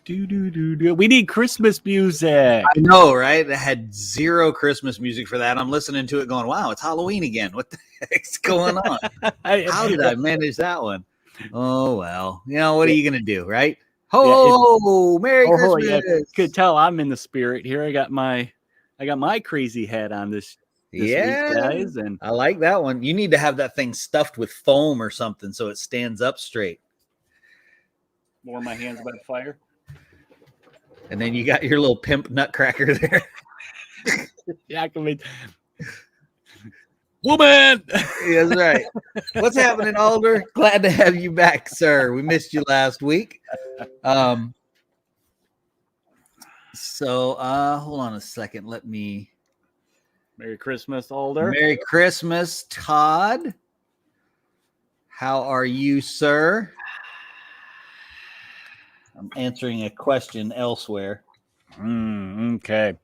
We need Christmas music. I know, right? I had zero Christmas music for that. I'm listening to it going, wow, it's Halloween again. What the heck's going on? How did I manage that one? Oh, well. You know, what are you going to do, right? Ho, Merry Christmas. Yeah, could tell I'm in the spirit here. I got my crazy hat on this week, guys. And I like that one. You need to have that thing stuffed with foam or something so it stands up straight. Warm my hands by the fire. And then you got your little pimp nutcracker there. Yeah, I can make woman. Yeah, that's right. What's happening, Alder? Glad to have you back, sir. We missed you last week. So hold on a second. Let me. Merry Christmas, Alder. Merry Christmas, Todd. How are you, sir? I'm answering a question elsewhere. Okay.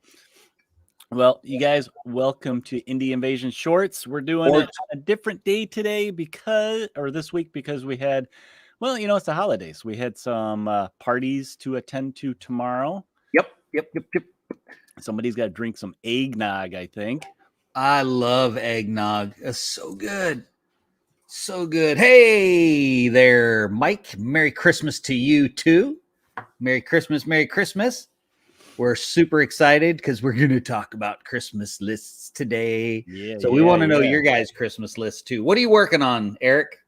Well, you guys, welcome to Indie Invasion Shorts. We're doing it on a different day today this week because we had, well, you know, it's the holidays. We had some parties to attend to tomorrow. Yep. Somebody's got to drink some eggnog, I think. I love eggnog. It's so good. So good. Hey there, Mike. Merry Christmas to you, too. Merry Christmas. Merry Christmas. We're super excited because we're going to talk about Christmas lists today. We want to know your guys' Christmas list, too. What are you working on, Eric?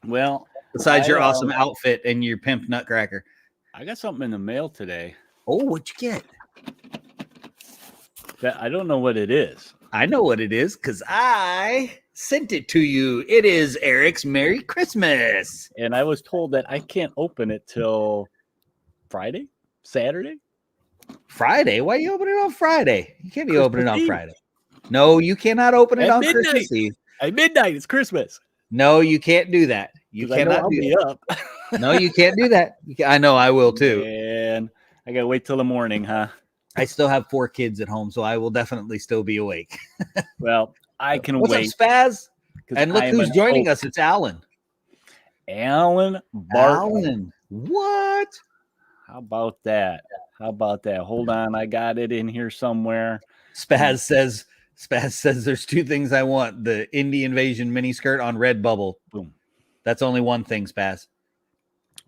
Well, besides your awesome outfit and your pimp nutcracker. I got something in the mail today. Oh, what'd you get? I don't know what it is. I know what it is because I sent it to you. It is Eric's Merry Christmas. And I was told that I can't open it till Saturday? Friday? Why you open it on Friday? You can't be opening it on Friday. No, you cannot open it on Christmas Eve. At midnight, it's Christmas. No, you can't do that. You cannot do that. Up. No, you can't do that. I know I will too. And I got to wait till the morning, huh? I still have 4 kids at home, so I will definitely still be awake. Well, I can wait. What's up, Spaz? And look who's joining us. It's Alan. Alan Barton. Alan. What? How about that? Hold on. I got it in here somewhere. Spaz says there's 2 things I want. The Indie Invasion miniskirt on Redbubble. Boom. That's only one thing, Spaz.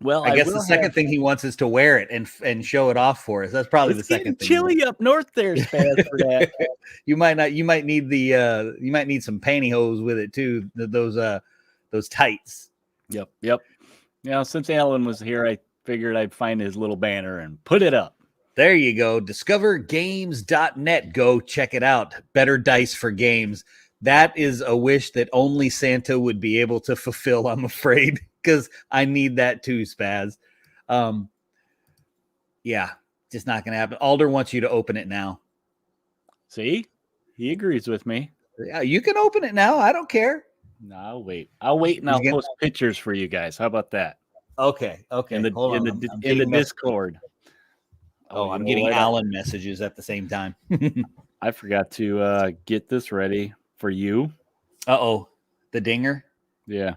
Well, I guess the second thing he wants is to wear it and show it off for us. That's probably the second thing. Chilly up north there, Spaz, for that. You might need some pantyhose with it too. Those tights. Yep. You know, since Alan was here, I figured I'd find his little banner and put it up. There you go. DiscoverGames.net. Go check it out. Better dice for games. That is a wish that only Santa would be able to fulfill, I'm afraid, because I need that too, Spaz. Yeah, just not going to happen. Alder wants you to open it now. See? He agrees with me. Yeah, you can open it now. I don't care. No, I'll wait. And I'll post pictures for you guys. How about that? Okay. In the Discord. Oh, I'm getting Alan messages at the same time. I forgot to get this ready for you. Uh-oh. The dinger? Yeah.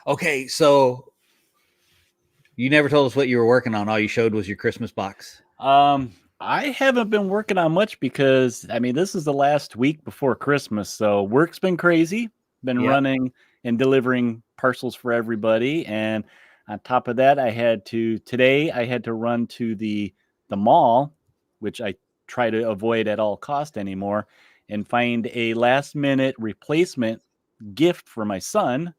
Okay, so you never told us what you were working on. All you showed was your Christmas box. I haven't been working on much because, I mean, this is the last week before Christmas, so work's been crazy. Been running and delivering parcels for everybody, and on top of that, I had to run to the mall, which I try to avoid at all cost anymore, and find a last-minute replacement gift for my son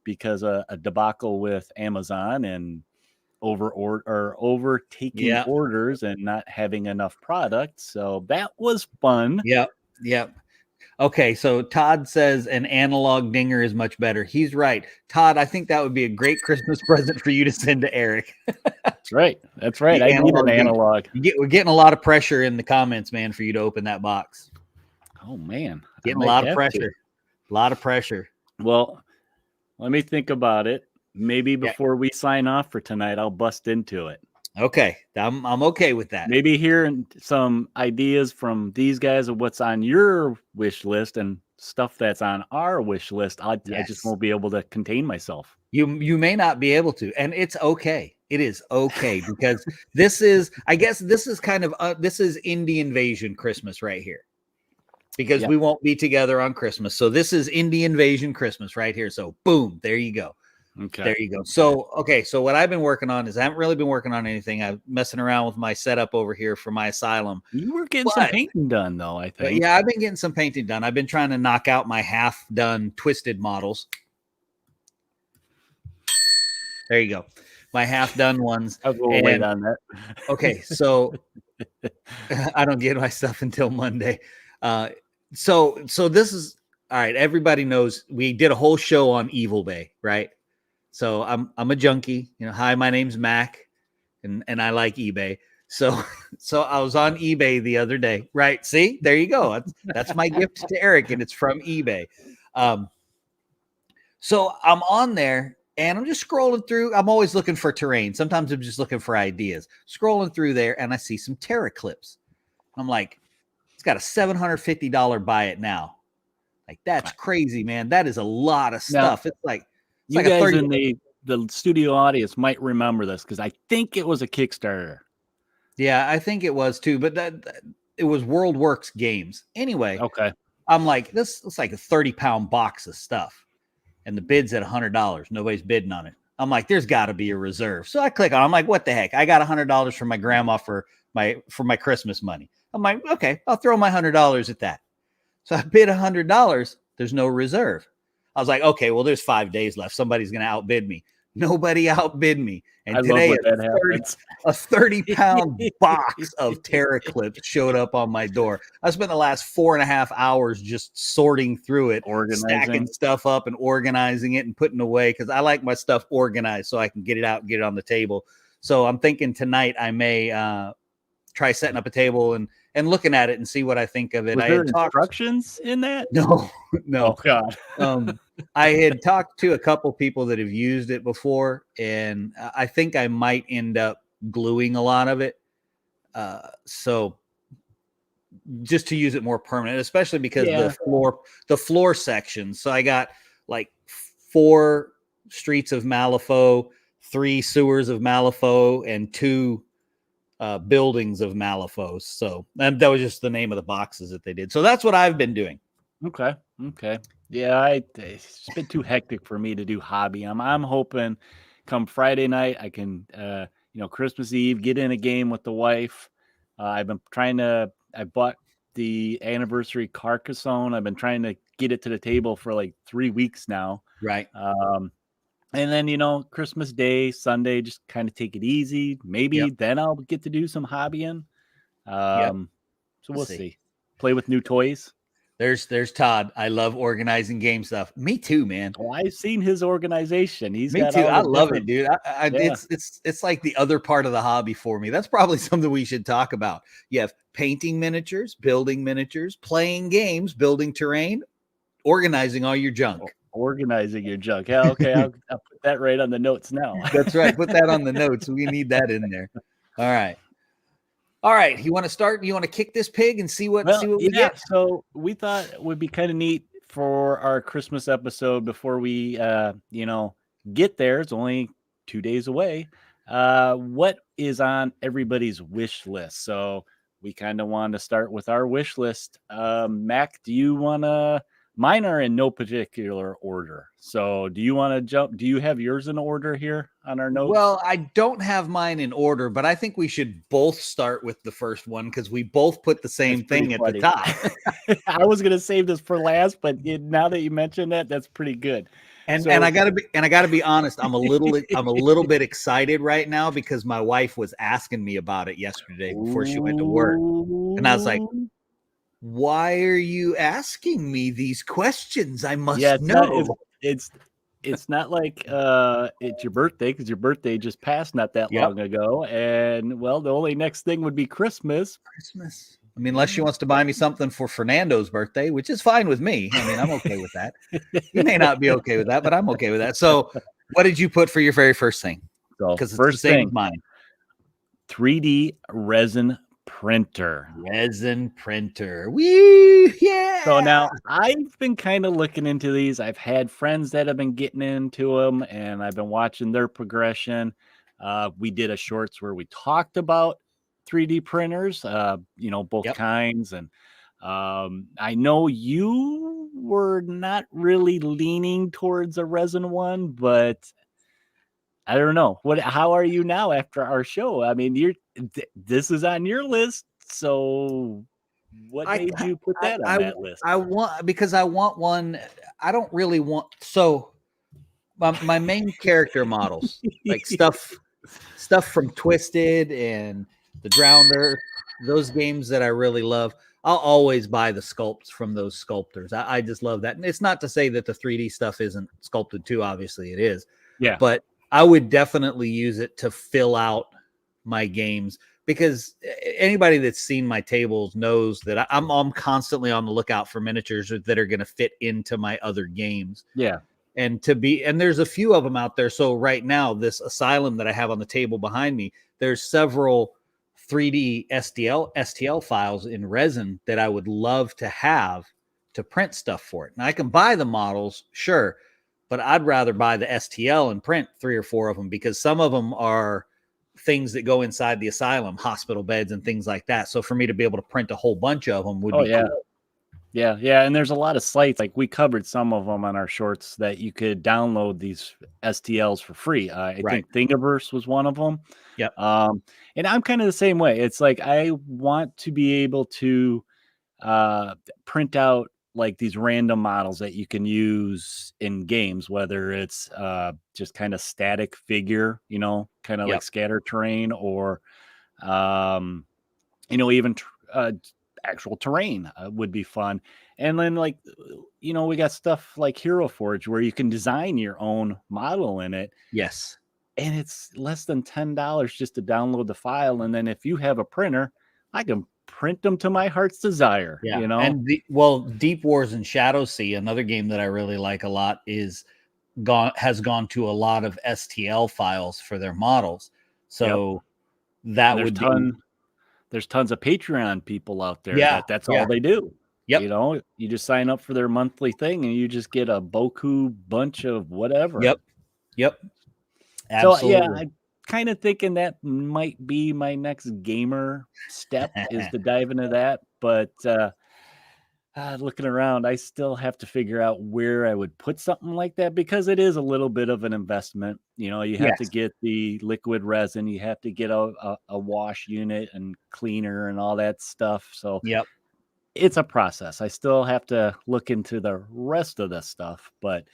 because a debacle with Amazon and overtaking orders and not having enough product. So that was fun. Yep. Okay, so Todd says an analog dinger is much better. He's right. Todd, I think that would be a great Christmas present for you to send to Eric. That's right. I need an analog. We're getting a lot of pressure in the comments, man, for you to open that box. Oh, man. Getting a lot of pressure. A lot of pressure. Well, let me think about it. Maybe before we sign off for tonight, I'll bust into it. Okay. I'm okay with that. Maybe hearing some ideas from these guys of what's on your wish list and stuff that's on our wish list. I just won't be able to contain myself. You may not be able to, and it's okay. It is okay because this is, I guess, this is kind of this is Indie Invasion Christmas right here, because we won't be together on Christmas. So this is Indie Invasion Christmas right here. So boom, there you go. Okay. There you go. So, okay. So what I've been working on is I haven't really been working on anything. I'm messing around with my setup over here for my asylum. You were getting some painting done though, I think. Yeah, I've been getting some painting done. I've been trying to knock out my half done twisted models. There you go. My half done ones. I will wait on that. Okay. So I don't get my stuff until Monday. So this is all right. Everybody knows we did a whole show on Evil Bay, right? So I'm a junkie, you know. Hi, my name's Mac, and I like eBay. So I was on eBay the other day, right? See, there you go. That's my gift to Eric, and it's from eBay. So I'm on there, and I'm just scrolling through. I'm always looking for terrain. Sometimes I'm just looking for ideas. Scrolling through there, and I see some Terraclips. I'm like, it's got a $750 buy it now. Like, that's crazy, man. That is a lot of stuff. Now, it's like you guys in the studio audience might remember this because I think it was a Kickstarter. Yeah, I think it was too, but it was WorldWorks Games. Anyway, okay. I'm like, this looks like a 30-pound box of stuff, and the bid's at $100. Nobody's bidding on it. I'm like, there's got to be a reserve. So I click on it. I'm like, what the heck? I got $100 from my grandma for my Christmas money. I'm like, okay, I'll throw my $100 at that. So I bid $100. There's no reserve. I was like, okay, well, there's 5 days left. Somebody's going to outbid me. Nobody outbid me. And today a 30-pound box of Terraclips showed up on my door. I spent the last 4.5 hours just sorting through it, stacking stuff up and organizing it and putting away, because I like my stuff organized so I can get it out and get it on the table. So I'm thinking tonight I may try setting up a table and looking at it and see what I think of it. Was there instructions in that? No. Oh God. I had talked to a couple people that have used it before, and I think I might end up gluing a lot of it. So just to use it more permanent, especially because the floor section. So I got like 4 streets of Malifaux, 3 sewers of Malifaux, and 2 buildings of Malifaux. So that was just the name of the boxes that they did. So that's what I've been doing. Okay. Yeah, it's been too hectic for me to do hobby. I'm hoping come Friday night I can Christmas Eve get in a game with the wife. I bought the anniversary Carcassonne. I've been trying to get it to the table for like 3 weeks now. Right. And then, Christmas Day, Sunday, just kind of take it easy. Maybe then I'll get to do some hobbying. So we'll see. Play with new toys. There's Todd. I love organizing game stuff. Me too, man. Oh, I've seen his organization. Me too. I love it, dude. It's like the other part of the hobby for me. That's probably something we should talk about. You have painting miniatures, building miniatures, playing games, building terrain, organizing all your junk. Organizing your junk. Yeah, okay. I'll put that right on the notes now. That's right. Put that on the notes. We need that in there. All right. You want to start? You want to kick this pig and see what we get? So we thought it would be kind of neat for our Christmas episode before we get there. It's only 2 days away. What is on everybody's wish list? So we kind of want to start with our wish list. Mac, do you want to? Mine are in no particular order. So do you want to jump? Do you have yours in order here on our notes? Well, I don't have mine in order, but I think we should both start with the first one because we both put the same thing at the top. I was going to save this for last, but now that you mentioned that, that's pretty good. And I gotta be honest. I'm a little bit excited right now because my wife was asking me about it yesterday before she went to work, and I was like, why are you asking me these questions? I must know. It's not like it's your birthday, because your birthday just passed not that long ago. And well, the only next thing would be Christmas. I mean, unless she wants to buy me something for Fernando's birthday, which is fine with me. I mean, I'm okay with that. You may not be okay with that, but I'm okay with that. So what did you put for your very first thing? Because it's the same as mine. 3D resin printer. Resin printer. Woo! Yeah. So now I've been kind of looking into these. I've had friends that have been getting into them, and I've been watching their progression. We did a shorts where we talked about 3D printers, both kinds. And I know you were not really leaning towards a resin one, but I don't know. How are you now after our show? I mean, this is on your list, so what made you put that on that list? I want one. I don't really want my main character models, like stuff from Twisted and the Drowner, those games that I really love. I'll always buy the sculpts from those sculptors. I just love that. And it's not to say that the 3D stuff isn't sculpted too. Obviously it is. Yeah. But I would definitely use it to fill out my games, because anybody that's seen my tables knows that I'm constantly on the lookout for miniatures that are going to fit into my other games. Yeah. And there's a few of them out there. So right now, this Asylum that I have on the table behind me, there's several 3D STL files in resin that I would love to have to print stuff for it. Now I can buy the models, sure, but I'd rather buy the STL and print 3 or 4 of them, because some of them are things that go inside the asylum, hospital beds and things like that. So for me to be able to print a whole bunch of them would be cool. Yeah. And there's a lot of sites, like we covered some of them on our shorts, that you could download these STLs for free. I think Thingiverse was one of them. Yep. And I'm kind of the same way. It's like, I want to be able to print out like these random models that you can use in games, whether it's just kind of static figure, kind of like scatter terrain, or even actual terrain would be fun. And then we got stuff like Heroforge where you can design your own model in it. Yes. And it's less than $10 just to download the file. And then if you have a printer, I can print them to my heart's desire. Yeah. And Deep Wars and Shadow Sea, another game that I really like a lot, has gone to a lot of STL files for their models. So that would be. There's tons of Patreon people out there that's all they do. Yep. You just sign up for their monthly thing and you just get a boku bunch of whatever. Yep. Absolutely. So I'm kind of thinking that might be my next gamer step is to dive into that. But looking around, I still have to figure out where I would put something like that, because it is a little bit of an investment. You have to get the liquid resin, you have to get a wash unit and cleaner and all that stuff. So it's a process. I still have to look into the rest of the stuff. But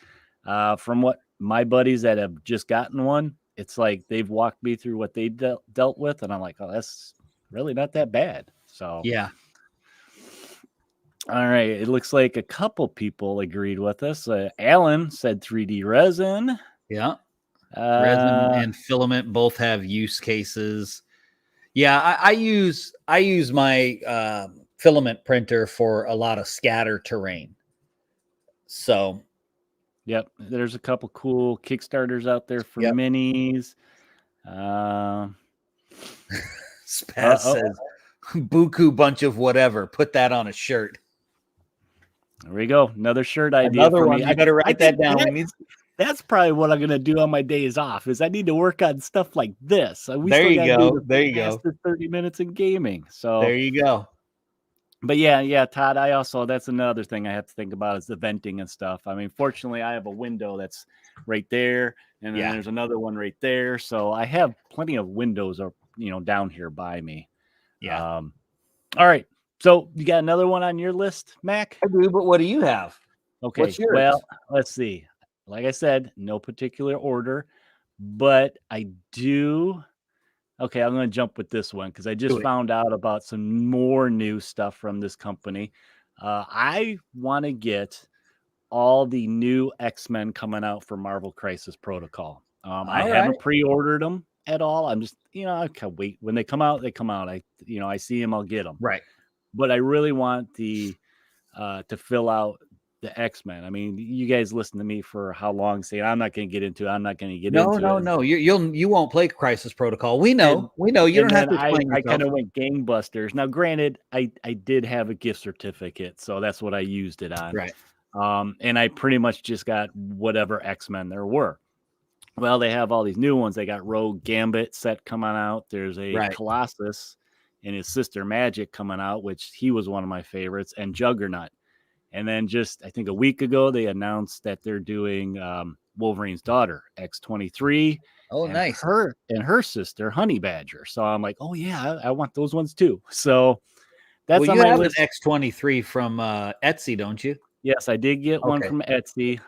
from what my buddies that have just gotten one, it's like they've walked me through what they dealt with, and I'm like, oh, that's really not that bad. So all right. It looks like a couple people agreed with us. Alan said 3D resin. Yeah. Resin and filament both have use cases. Yeah, I use my filament printer for a lot of scatter terrain. So, yep, there's a couple cool Kickstarters out there for minis. Spaz says, "Buku bunch of whatever. Put that on a shirt." There we go. Another shirt idea. Another one. I better write that down. That's probably what I'm going to do on my days off. Is I need to work on stuff like this. There you go. There you go. 30 minutes in gaming. So there you go. But yeah, Todd. That's another thing I have to think about is the venting and stuff. I mean, fortunately, I have a window that's right there, and then there's another one right there. So I have plenty of windows, down here by me. Yeah. All right. So you got another one on your list, Mac? I do, but what do you have? Okay. What's yours? Well, let's see. Like I said, no particular order, but I do. Okay, I'm going to jump with this one because I just found out about some more new stuff from this company. I want to get all the new XMen coming out for Marvel Crisis Protocol. I haven't pre-ordered them at all. I'm just, I can wait. When they come out, they come out. I see them, I'll get them. Right. But I really want to fill out the XMen. I mean, you guys listen to me for how long saying I'm not going to get into it. I'm not going to get into it. No. You won't play Crisis Protocol. We know. You don't have to explain I kind of went gangbusters. Now, granted, I did have a gift certificate, so that's what I used it on. Right. And I pretty much just got whatever XMen there were. Well, they have all these new ones. They got Rogue Gambit set coming out. There's a Right. Colossus and his sister Magic coming out, which he was one of my favorites, and Juggernaut. And then just I think a week ago they announced that they're doing Wolverine's Daughter X-23 Oh, and nice. her sister Honey Badger. So I'm like, oh yeah, I want those ones too. So that's Well, on you my have an list. X23 from Etsy, don't you? Yes, I did get one Okay. from Etsy.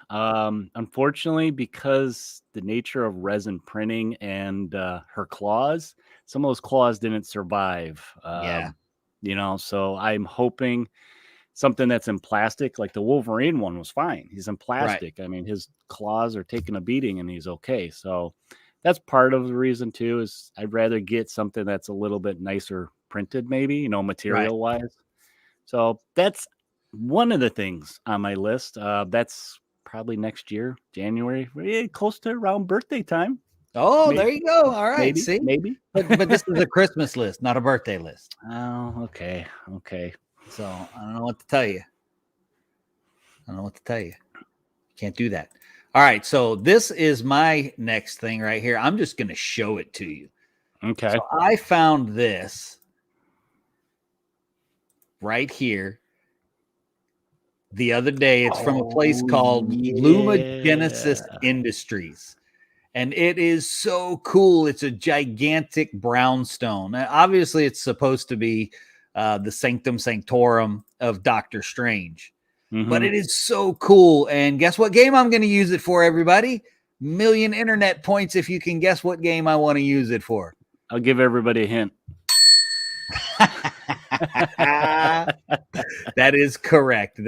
Unfortunately, because the nature of resin printing and her claws, some of those claws didn't survive. Yeah. So I'm hoping something that's in plastic, like the Wolverine one was fine. He's in Right. plastic. I mean, his claws are taking a beating and he's okay. So that's part of the reason too, is I'd rather get something that's a little bit nicer printed, maybe, Right. material wise. So that's one of the things on my list. That's probably next year, January, close to around birthday time. Oh, Maybe, there you go. All right. maybe, See, maybe. but this is a Christmas list, not a birthday list. Oh, okay. So I don't know what to tell you. Can't do that. All right. So this is my next thing right here. I'm just going to show it to you. Okay. So I found this right here the other day. It's from a place called Luma Genesis Industries. And it is so cool. It's a gigantic brownstone. Now, obviously, it's supposed to be the Sanctum Sanctorum of Doctor Strange. But it is so cool. And guess what game I'm going to use it for, everybody? Million internet points if you can guess what game I want to use it for. I'll give everybody a hint. That is correct.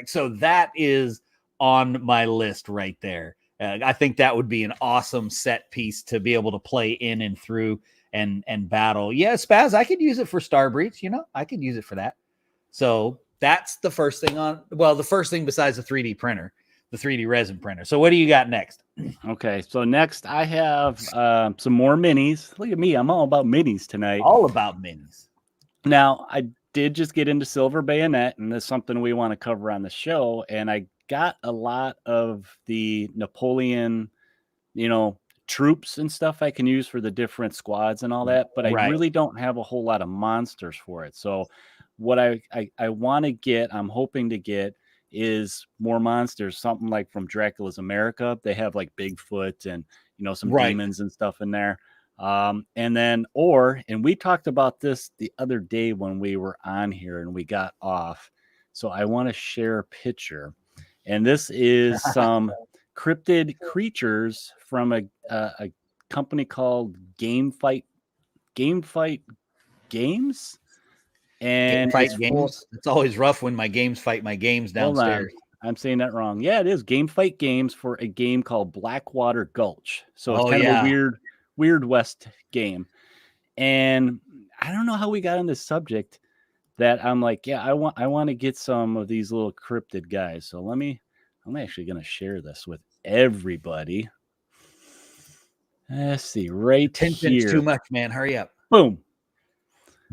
So that is on my list right there. I think that would be an awesome set piece to be able to play in and through and battle. Yeah, Spaz, I could use it for Star Breach. I could use it for that. So that's the first thing the first thing besides the 3D printer, the 3D resin printer. So what do you got next? Okay, so next I have some more minis. Look at me, I'm all about minis tonight. All about minis. Now, I did just get into Silver Bayonet, and that's something we want to cover on the show. And I got a lot of the Napoleon, troops and stuff I can use for the different squads and all that, but I really don't have a whole lot of monsters for it. So what I want to get, I'm hoping to get, is more monsters, something like from Dracula's America. They have like Bigfoot and some demons and stuff in there. And we talked about this the other day when we were on here and we got off. So I want to share a picture, and this is some Cryptid Creatures from a company called Games. And It's always rough when my games fight my games downstairs. I'm saying that wrong. Yeah, it is Game Fight Games for a game called Blackwater Gulch. So it's kind of a weird West game. And I don't know how we got on this subject that I'm like, yeah, I want to get some of these little cryptid guys. So I'm actually going to share this with everybody. Let's see, right here. Too much, man. Hurry up. Boom.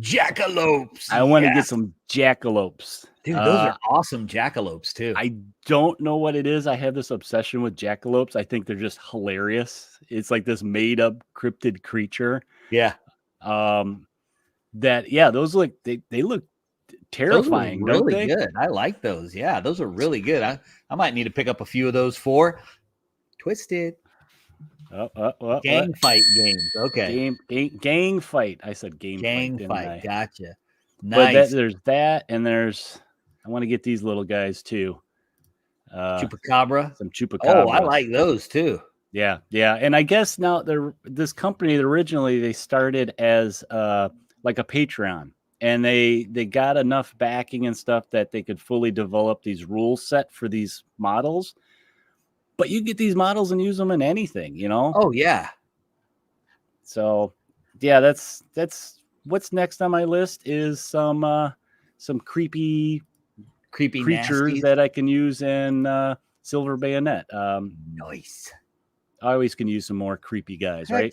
Jackalopes. I want to get some jackalopes. Dude, those are awesome jackalopes too. I don't know what it is. I have this obsession with jackalopes. I think they're just hilarious. It's like this made up cryptid creature. Yeah. Those look they look terrifying. Those are really good. I like those. Yeah, those are really good. I might need to pick up a few of those for Twisted. Gang fight games. Okay. Gang fight. I said gang fight. Gotcha. Nice. But there's that, and I want to get these little guys too. Chupacabra. Some chupacabra. Oh, I like those too. Yeah. And I guess now this company originally they started as like a Patreon, and they got enough backing and stuff that they could fully develop these rule set for these models. But you get these models and use them in anything, Oh yeah. So, yeah, that's what's next on my list is some creepy creatures nasties that I can use in Silver Bayonet. Nice. I always can use some more creepy guys, right?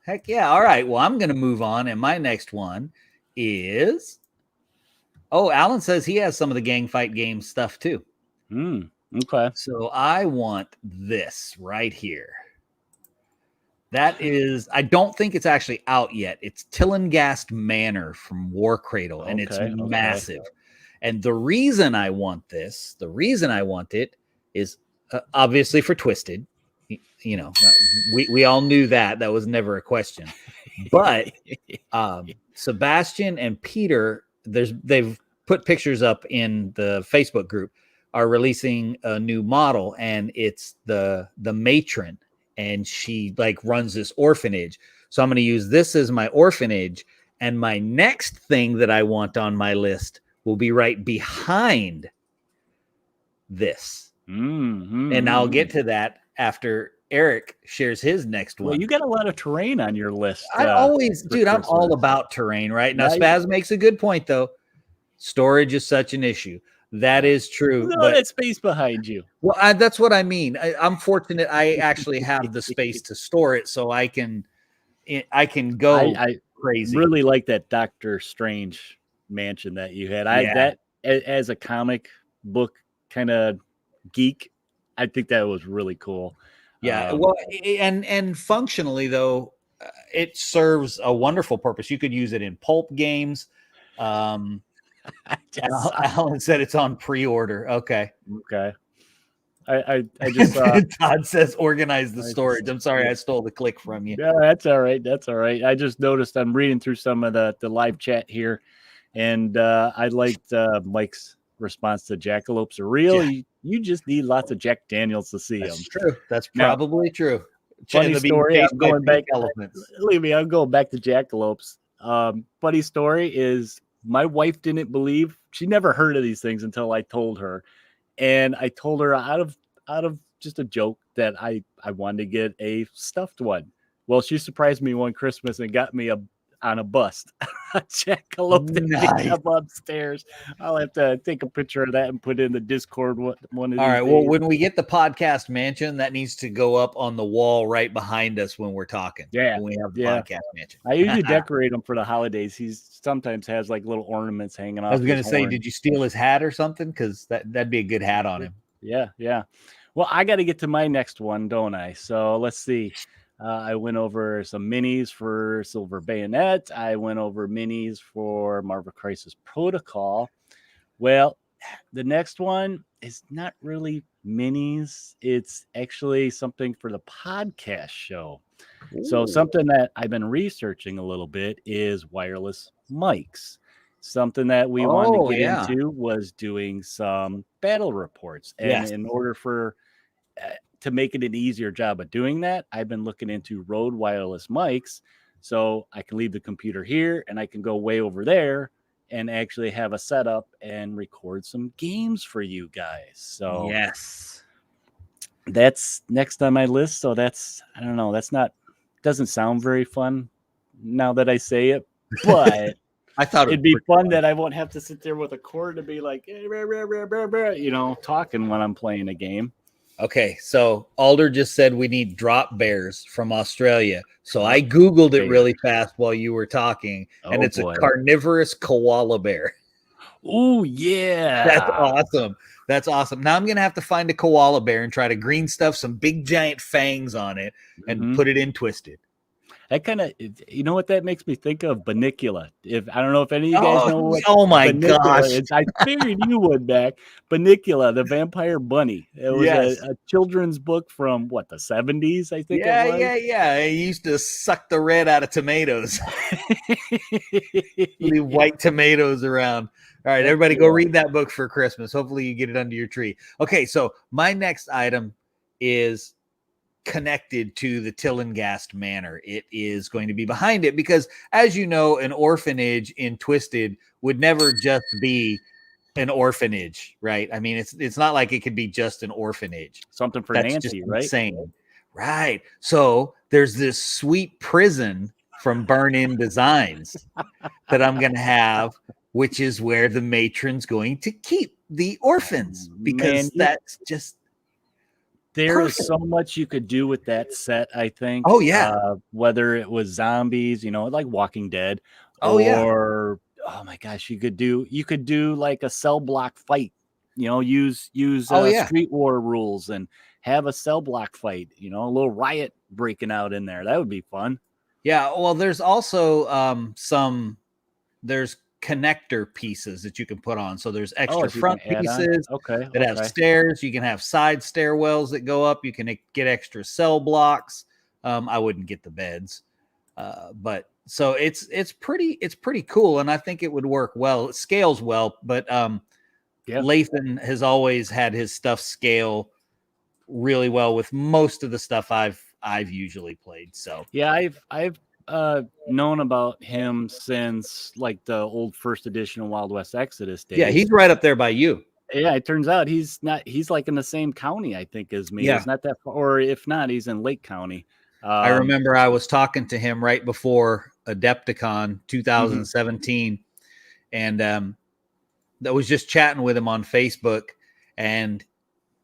Heck yeah. All right. Well, I'm going to move on, and my next one is. Oh, Alan says he has some of the gang fight game stuff too. Okay. So I want this right here. That is, I don't think it's actually out yet. It's Tillengast Manor from War Cradle, and it's massive. And the reason I want it is obviously for Twisted. You know, we all knew that was never a question. But Sebastian and Peter, they've put pictures up in the Facebook group, are releasing a new model, and it's the matron, and she like runs this orphanage. So I'm going to use this as my orphanage, and my next thing that I want on my list will be right behind this. And I'll get to that after Eric shares his next one. Well, you got a lot of terrain on your list. I always, dude, I'm all about terrain, right? Now, Spaz makes a good point, though. Storage is such an issue. That is true. But that space behind you. Well, that's what I mean. I'm fortunate. I actually have the space to store it, so I can go I crazy. Really like that Doctor Strange mansion that you had. That as a comic book kind of geek, I think that was really cool. Yeah, well, and functionally though, it serves a wonderful purpose. You could use it in pulp games. Alan said it's on pre-order. Okay. I just Todd says organize the storage. I'm sorry, I stole the click from you. Yeah, that's all right. I just noticed I'm reading through some of the live chat here, and I liked Mike's response to Jackalopes are real. Yeah. You just need lots of Jack Daniels to see That's them. True. That's probably true. Funny story. I'm going back. Believe me, I'm going back to Jackalopes. Funny story is my wife didn't believe. She never heard of these things until I told her, and I told her out of just a joke that I wanted to get a stuffed one. Well, she surprised me one Christmas and got me on a bust. Jackalope that up upstairs. I'll have to take a picture of that and put it in the Discord one of these All right. days. Well, when we get the podcast mansion, that needs to go up on the wall right behind us when we're talking. Yeah. When we have the podcast mansion. I usually decorate them for the holidays. He sometimes has like little ornaments hanging off. I was going to say, did you steal his hat or something? Because that'd be a good hat on him. Yeah. Well, I got to get to my next one, don't I? So let's see. I went over some minis for Silver Bayonet. I went over minis for Marvel Crisis Protocol. Well, the next one is not really minis. It's actually something for the podcast show. Ooh. So something that I've been researching a little bit is wireless mics. Something that we wanted to get into was doing some battle reports. And in order for to make it an easier job of doing that, I've been looking into Rode wireless mics, so I can leave the computer here and I can go way over there and actually have a setup and record some games for you guys. So yes, that's next on my list. So that's, I don't know, doesn't sound very fun now that I say it, but I thought it'd be fun that I won't have to sit there with a cord to be like, talking when I'm playing a game. Okay, so Alder just said we need drop bears from Australia. So I Googled it really fast while you were talking, and it's a carnivorous koala bear. Oh, yeah. That's awesome. Now I'm going to have to find a koala bear and try to green stuff some big giant fangs on it and put it in Twisted. That kind of, you know what that makes me think of? Bunicula. I don't know if any of you guys know what. Oh my gosh! Is. I figured you would back. Bunicula, the vampire bunny. It was a children's book from the 70s, I think. Yeah. He used to suck the red out of tomatoes. Leave white tomatoes around. All right, everybody, go read that book for Christmas. Hopefully, you get it under your tree. Okay, so my next item is connected to the Tillengast Manor. It is going to be behind it because, as you know, an orphanage in Twisted would never just be an orphanage, right? I mean, it's not like it could be just an orphanage. Something for That's Nancy, just right? Insane. Right. So there's this sweet prison from Burn-In Designs that I'm going to have, which is where the matron's going to keep the orphans, because that's just there is so much you could do with that set, I think. Oh, yeah. Whether it was zombies, like Walking Dead. Oh my gosh, you could do like a cell block fight, use street war rules and have a cell block fight, a little riot breaking out in there. That would be fun. Yeah, well, there's also there's connector pieces that you can put on. So there's extra so front pieces that have stairs. You can have side stairwells that go up. You can get extra cell blocks. I wouldn't get the beds, but so it's pretty cool, and I think it would work well. It scales well, but Lathan has always had his stuff scale really well with most of the stuff I've usually played. So yeah, I've known about him since like the old first edition of Wild West Exodus days. Yeah, he's right up there by you. Yeah, it turns out he's like in the same county, I think, as me. Yeah. It's not that far, or if not, he's in Lake County. I remember I was talking to him right before Adepticon 2017, and I was just chatting with him on Facebook and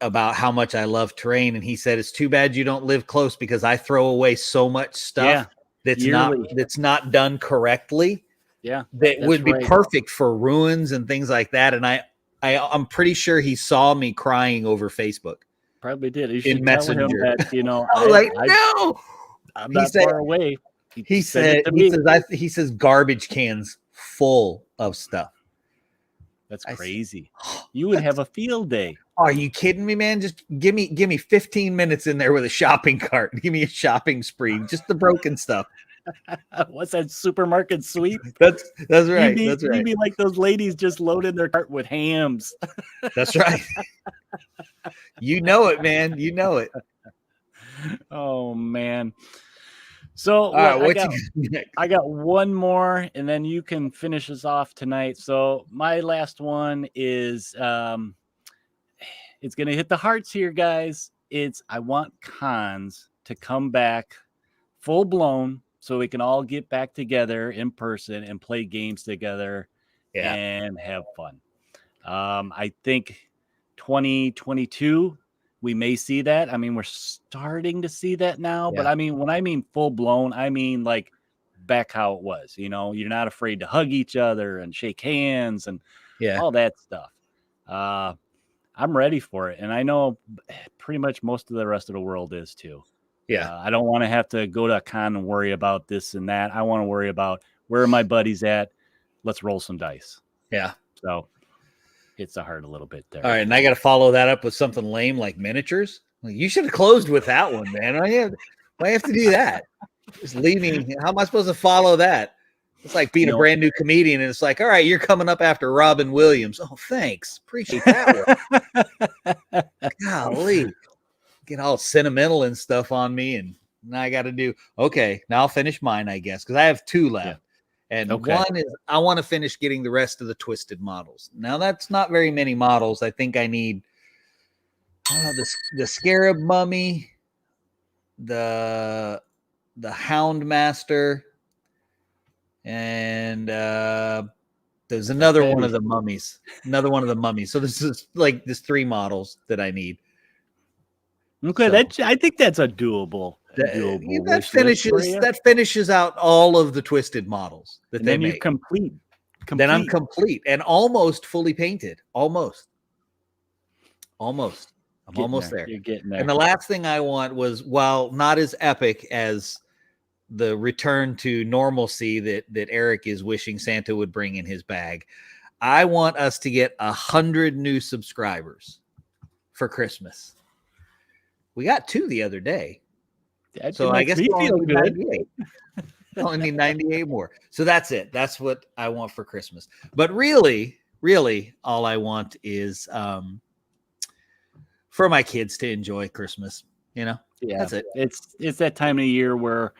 about how much I love terrain. And he said, it's too bad you don't live close because I throw away so much stuff that's not done correctly. Yeah, that would be perfect for ruins and things like that. And I'm pretty sure he saw me crying over Facebook. Probably did. You should tell him that, no, I'm not far away. He says garbage cans full of stuff. That's crazy. You would have a field day. Are you kidding me, man? Just give me 15 minutes in there with a shopping cart. Give me a shopping spree. Just the broken stuff. What's that supermarket sweep? That's right. That's right. You'd be like those ladies just loading their cart with hams. That's right. You know it, man. You know it. Oh man. So I got one more, and then you can finish us off tonight. So my last one is it's gonna hit the hearts here, guys. I want cons to come back full blown so we can all get back together in person and play games together and have fun. I think 2022 we may see that. I mean, we're starting to see that now, but I mean, when I mean full blown, I mean like back how it was. You're not afraid to hug each other and shake hands and all that stuff. I'm ready for it, and I know pretty much most of the rest of the world is too. Yeah, I don't want to have to go to a con and worry about this and that. I want to worry about where are my buddies at. Let's roll some dice. Yeah. So hits the heart a little bit there. All right, and I got to follow that up with something lame like miniatures. You should have closed with that one, man. Why I have to do that? Just leaving. How am I supposed to follow that? It's like being a brand new comedian, and it's like, all right, you're coming up after Robin Williams. Oh, thanks. Appreciate that one. Golly. Get all sentimental and stuff on me, and now I got to do, okay, now I'll finish mine, I guess, because I have two left. Yeah. And one is I want to finish getting the rest of the twisted models. Now, that's not very many models. I think I need the Scarab Mummy, the Hound Master, and there's another one of the mummies. So this is like there's 3 models that I need. Okay, I think that's a doable. That finishes out all of the twisted models that they make. Complete. Then I'm complete and almost fully painted. Almost. I'm almost there. You're getting there. And the last thing I want was, while not as epic as the return to normalcy that Eric is wishing Santa would bring in his bag, I want us to get 100 new subscribers for Christmas. We got 2 the other day. So I guess we feel good. Only need 98 more. So that's it. That's what I want for Christmas. But really, all I want is for my kids to enjoy Christmas. That's it. It's that time of year where,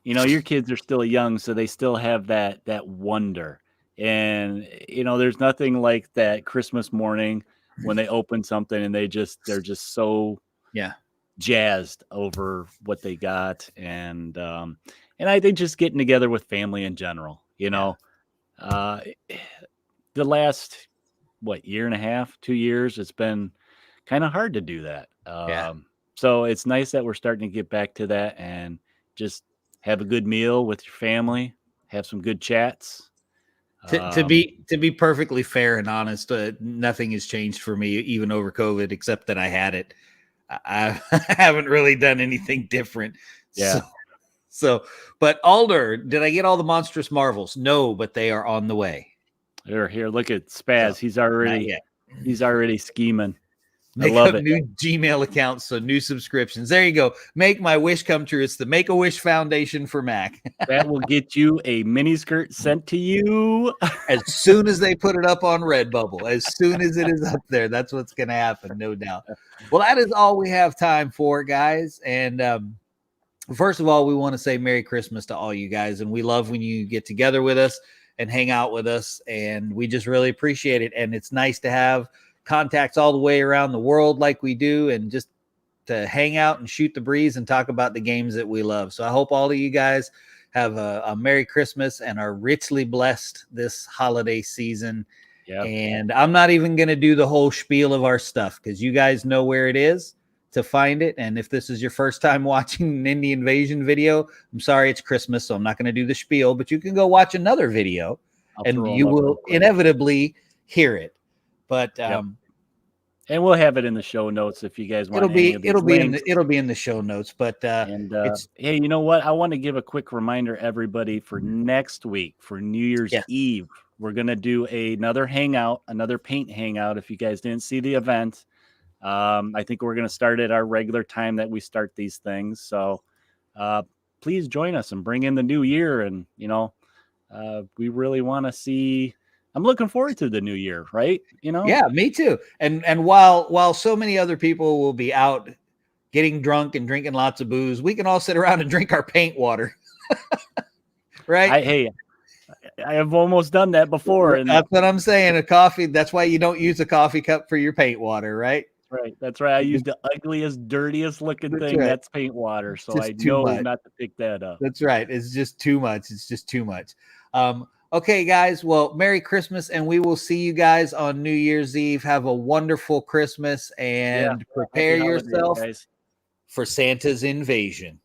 your kids are still young, so they still have that wonder. And there's nothing like that Christmas morning when they open something and they're just so jazzed over what they got, and I think just getting together with family in general, the last year and a half, 2 years, it's been kind of hard to do that. So it's nice that we're starting to get back to that and just have a good meal with your family, have some good chats. To be perfectly fair and honest, nothing has changed for me even over COVID, except that I had it. I haven't really done anything different. Yeah. But Alder, did I get all the monstrous marvels? No, but they are on the way. Here, look at Spaz. So, he's already scheming. Make I love up it. new Gmail accounts, so new subscriptions. There you go. Make my wish come true. It's the Make-A-Wish Foundation for Mac. That will get you a mini skirt sent to you As soon as they put it up on Redbubble, as soon as it is up there, that's what's going to happen, no doubt. Well, that is all we have time for, guys. And first of all, we want to say Merry Christmas to all you guys. And we love when you get together with us and hang out with us. And we just really appreciate it. And it's nice to have contacts all the way around the world like we do, and just to hang out and shoot the breeze and talk about the games that we love. So I hope all of you guys have a Merry Christmas and are richly blessed this holiday season. Yep. And I'm not even going to do the whole spiel of our stuff because you guys know where it is to find it. And if this is your first time watching an Indie Invasion video, I'm sorry, it's Christmas, so I'm not going to do the spiel, but you can go watch another video and you will inevitably hear it. But and we'll have it in the show notes if you guys want. It'll be in the show notes. But hey, you know what? I want to give a quick reminder, everybody, for next week for New Year's Eve. We're gonna do another hangout, another paint hangout. If you guys didn't see the event, I think we're gonna start at our regular time that we start these things. So please join us and bring in the new year. And we really want to see. I'm looking forward to the new year, right? Yeah, me too. And while so many other people will be out getting drunk and drinking lots of booze, we can all sit around and drink our paint water. Right? I have almost done that before. And that's what I'm saying. A coffee. That's why you don't use a coffee cup for your paint water, right? Right. That's right. I use the ugliest, dirtiest looking thing. Right. That's paint water. So I know not to pick that up. That's right. It's just too much. It's just too much. Okay, guys. Well, Merry Christmas, and we will see you guys on New Year's Eve. Have a wonderful Christmas, and prepare yourself for Santa's invasion.